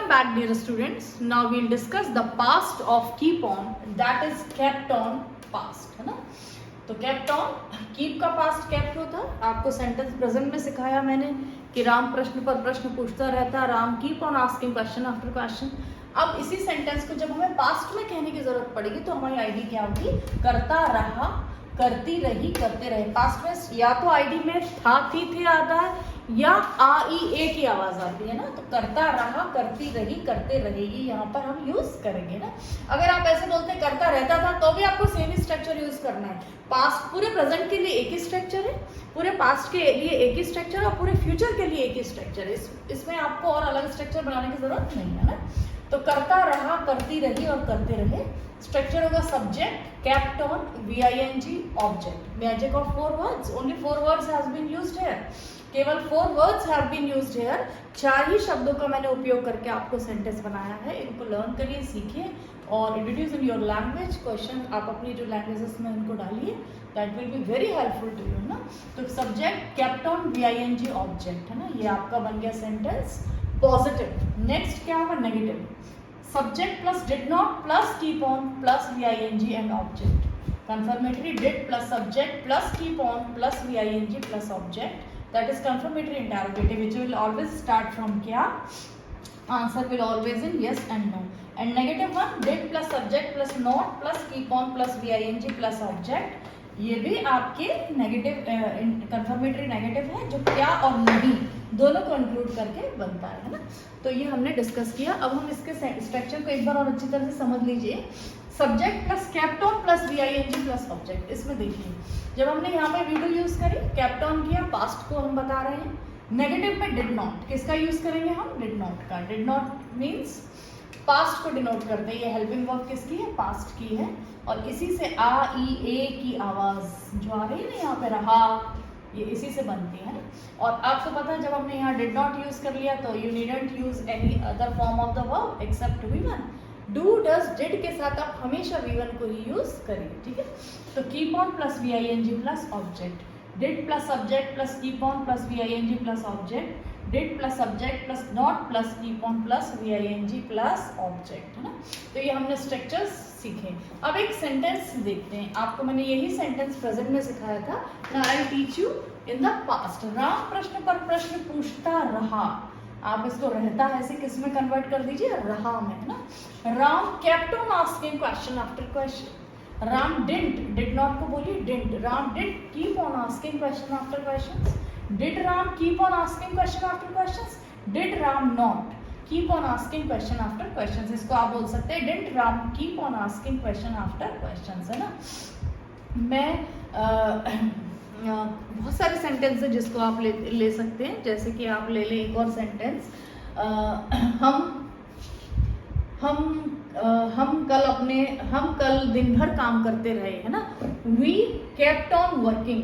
Welcome back, dear students. Now we'll discuss the past of keep on, that is kept on past, है ना। तो kept on, keep का past kept होता है। आपको sentence present में सिखाया मैंने कि राम प्रश्न पर प्रश्न पूछता रहता है, Ram keep on asking question after question. अब इसी सेंटेंस को जब हमें पास्ट में कहने की जरूरत पड़ेगी तो हमारी आईडी क्या होगी, करता रहा, करती रही, करते रहे। पास्ट में या तो आईडी में था, थी, थे आता है या आ ई ए की आवाज आती है ना। तो करता रहा, करती रही, करते रहेगी, यहाँ पर हम यूज करेंगे ना। अगर आप ऐसे बोलते करता रहता था तो भी आपको सेम ही स्ट्रक्चर यूज करना है। पास्ट पूरे प्रेजेंट के लिए एक ही स्ट्रक्चर है, पूरे पास्ट के लिए एक ही स्ट्रक्चर और पूरे फ्यूचर के लिए एक ही स्ट्रक्चर है। इसमें आपको और अलग स्ट्रक्चर बनाने की जरूरत नहीं है ना। तो करता रहा, करती रही और करते रहे। स्ट्रक्चर होगा subject, kept on, VING, object. Magic of 4 words, only 4 words has been used here। केवल 4 words have been used here। 4 ही शब्दों का मैंने उपयोग करके आपको सेंटेंस बनाया है। इनको लर्न करिए, सीखिए और introduce in your language. Question आप अपनी जो लैंग्वेजेस में इनको डालिए, that will be very helpful to you ना। तो subject, kept on, VING, object है ना। ये आपका बन गया सेंटेंस पॉजिटिव। नेक्स्ट क्या होगा, negative. Subject plus did not plus keep on plus VING and object. Confirmatory did plus subject plus keep on plus VING plus object, that is confirmatory interrogative which will always start from kya, answer will always in yes and no। and negative one, did plus subject plus not plus keep on plus VING plus object, ये भी आपके negative confirmatory negative है जो क्या और नहीं दोनों को इंक्लूड करके बनता है ना। तो ये हमने डिस्कस किया। अब हम इसके स्ट्रक्चर को एक बार और अच्छी तरह से समझ लीजिए। Subject plus kept on plus VING plus object. इसमें देखिए जब हमने यहाँ पे वीडियो यूज करी, kept on किया, पास्ट को हम बता रहे हैं। नेगेटिव में डिड नॉट, किसका यूज करेंगे हम, डिड नॉट का। डिड नॉट मीन्स पास्ट को डिनोट करते हैं। ये हेल्पिंग वर्ब किसकी है, पास्ट की है। और इसी से आ ई ए की आवाज जो आ रही है ना यहाँ पे, रहा, ये इसी से बनती है। और आपको पता है जब हमने यहाँ डिड नॉट यूज कर लिया तो you needn't use any other form of the verb except V1। Do, does, did के साथ आप हमेशा V1 को ही यूज करेंगे, ठीक है। तो keep on plus VING plus object, did plus subject plus keep on plus VING plus object, did plus subject plus not plus keep on plus VING plus object है ना। तो ये हमने स्ट्रक्चर्स सीखे। अब एक सेंटेंस देखते हैं। आपको मैंने यही सेंटेंस प्रेजेंट में सिखाया था। Now I will teach you in the past. Ram प्रश्न पर प्रश्न पूछता रहा, आप इसको रहता है से किस में कन्वर्ट कर दीजिए, रहा में है ना। Ram kept on asking question after question। Ram did not को बोलिए did. Ram did keep on asking question after questions. Did Ram keep on asking question after questions. Did Ram not keep on asking question after questions. इसको आप बोल सकते हैं did Ram keep on asking question after questions, है ना। मैं बहुत सारे सेंटेंस है जिसको आप ले सकते हैं। जैसे कि आप ले लें एक और सेंटेंस, हम कल दिन भर काम करते रहे, है ना। We kept on working,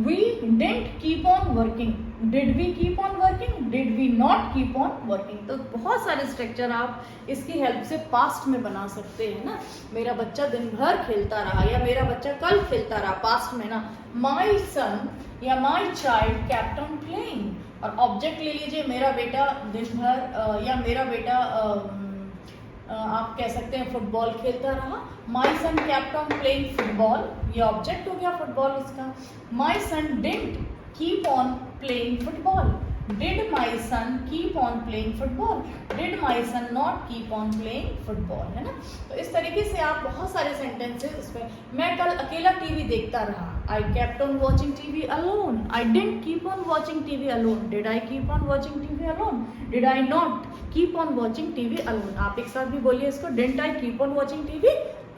we didn't keep on working, did we keep on working, did we not keep on working। तो बहुत सारे स्ट्रक्चर आप इसकी हेल्प से पास्ट में बना सकते हैं ना। मेरा बच्चा दिन भर खेलता रहा या मेरा बच्चा कल खेलता रहा, पास्ट में ना। माई सन या my child kept on playing। और ऑब्जेक्ट ले लीजिए, मेरा बेटा दिन भर या मेरा बेटा आप कह सकते हैं फुटबॉल खेलता रहा। My son kept on playing football, ये ऑब्जेक्ट हो गया फुटबॉल उसका। My son didn't keep on playing football, did my son keep on playing football, did my son not keep on playing football, है ना। तो इस तरीके से आप बहुत सारे सेंटेंसेस इसमें, मैं कल अकेला टीवी देखता रहा, आई kept on watching TV alone, I didn't keep on watching TV alone, did I keep on watching TV alone, did I not keep on watching TV alone। आप एक साथ भी बोलिए इसको, didn't I keep on watching TV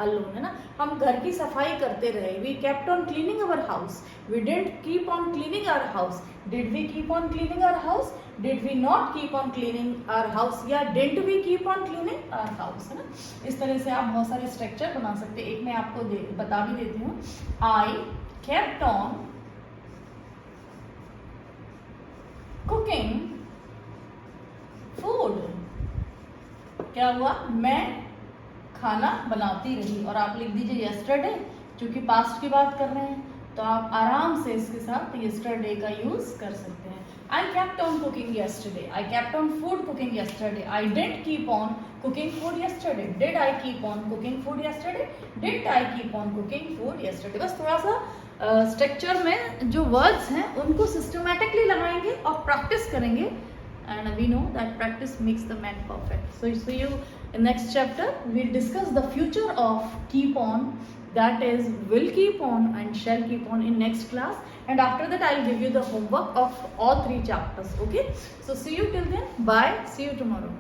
alone, है ना। हम घर की सफाई करते रहे, we kept on cleaning our house, we didn't keep on cleaning our house, did we keep on cleaning our house, did we not keep on cleaning our house या didn't we keep on cleaning our house, है ना। इस तरह से आप बहुत सारे structure बना सकते हैं। एक मैं आपको बता भी देती हूँ। I kept on cooking food। क्या हुआ, मैं खाना बनाती रही। और आप लिख दीजिए यस्टरडे, क्योंकि पास्ट की बात कर रहे हैं तो आप आराम से इसके साथ यस्टरडे का यूज कर सकते हैं। I kept on cooking yesterday. I kept on food cooking yesterday. I didn't keep on cooking food yesterday. Did I keep on cooking food yesterday? Didn't I keep on cooking food yesterday? बस थोड़ा सा structure में जो words हैं उनको systematically लगाएंगे और practice करेंगे. And we know that practice makes the man perfect. So see you in next chapter. We'll discuss the future of keep on, that is will keep on and shall keep on in next class. And after that I'll give you the homework of all 3 chapters. Okay. So see you till then. Bye. See you tomorrow.